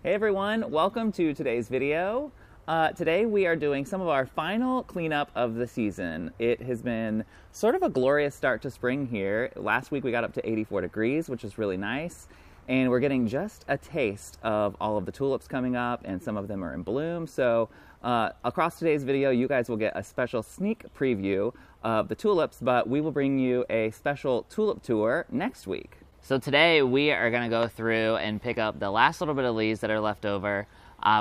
Hey everyone, welcome to today's video. Today we are doing some of our final cleanup of the season. It has been sort of a glorious start to spring here. Last week we got up to 84 degrees, which is really nice. And we're getting just a taste of all of the tulips coming up, and some of them are in bloom. So across today's video, you guys will get a special sneak preview of the tulips, but we will bring you a special tulip tour next week. So today we are going to go through and pick up the last little bit of leaves that are left over.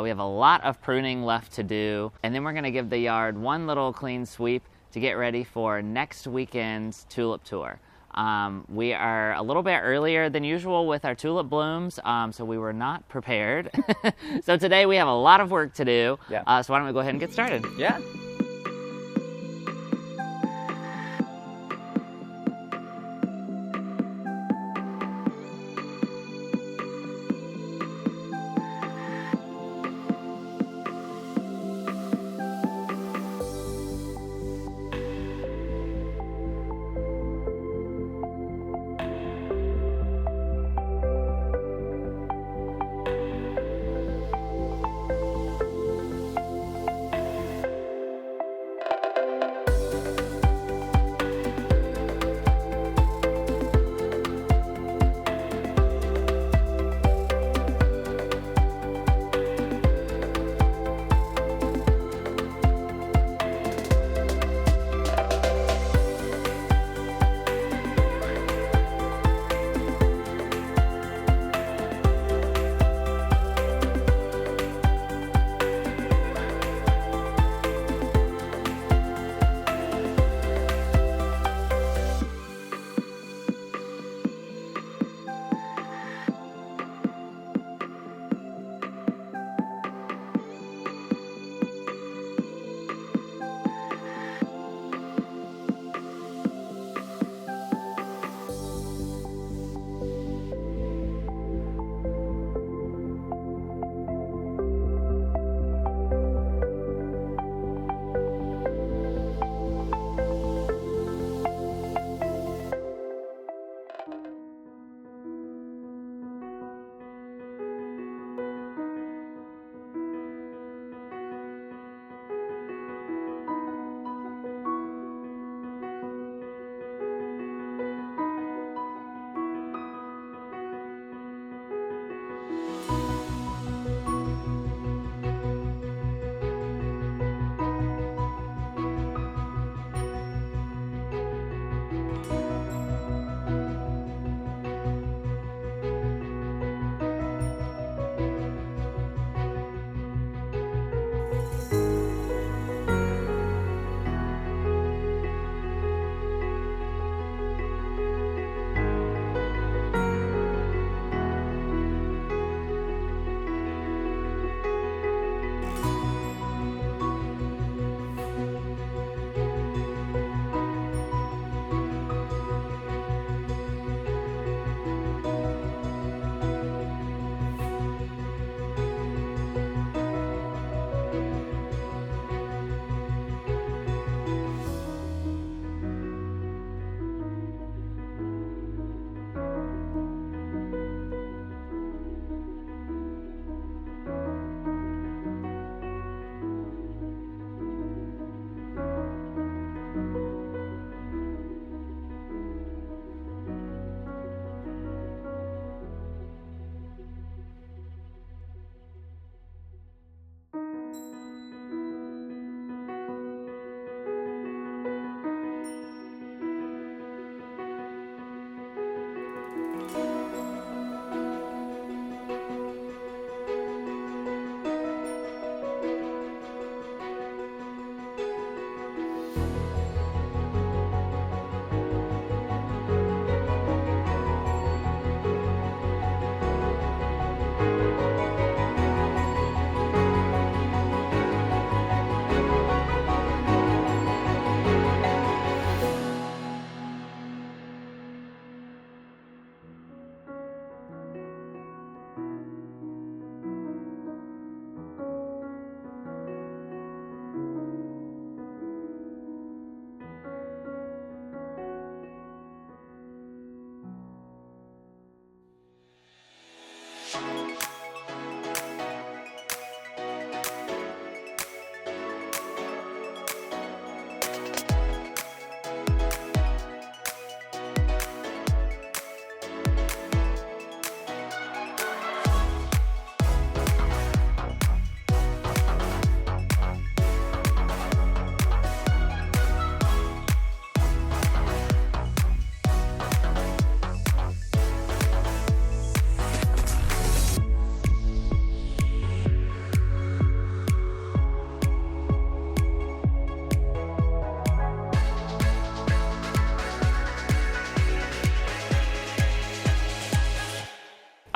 We have a lot of pruning left to do, and then we're going to give the yard one little clean sweep to get ready for next weekend's tulip tour. We are a little bit earlier than usual with our tulip blooms, so we were not prepared. So today we have a lot of work to do, so why don't we go ahead and get started? Yeah.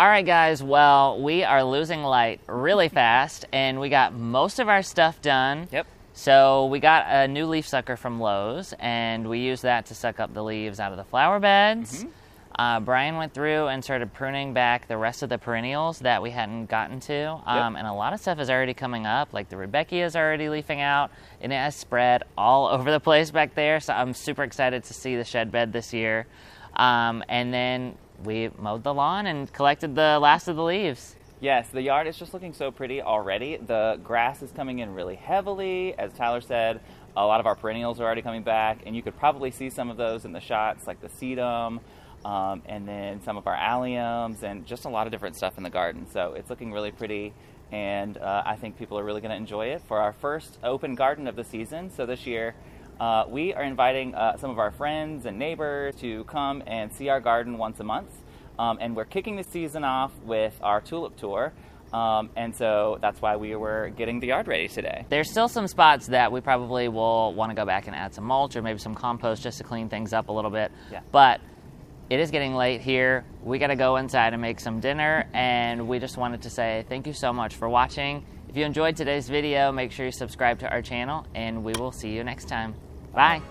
All right, guys, well, we are losing light really fast, and we got most of our stuff done. Yep. So we got a new leaf sucker from Lowe's, and we used that to suck up the leaves out of the flower beds. Brian went through and started pruning back the rest of the perennials that we hadn't gotten to, and a lot of stuff is already coming up, like the Rudbeckia is already leafing out, and it has spread all over the place back there, so I'm super excited to see the shed bed this year. And then we mowed the lawn and collected the last of the leaves. Yes, the yard is just looking so pretty already. The grass is coming in really heavily. As Tyler said, a lot of our perennials are already coming back, and you could probably see some of those in the shots, like the sedum, and then some of our alliums, and just a lot of different stuff in the garden. So it's looking really pretty, and I think people are really going to enjoy it for our first open garden of the season. So this year, we are inviting some of our friends and neighbors to come and see our garden once a month. And we're kicking the season off with our tulip tour. And so that's why we were getting the yard ready today. There's still some spots that we probably will want to go back and add some mulch or maybe some compost just to clean things up a little bit. Yeah. But it is getting late here. We got to go inside and make some dinner. And we just wanted to say thank you so much for watching. If you enjoyed today's video, make sure you subscribe to our channel, and we will see you next time. Bye.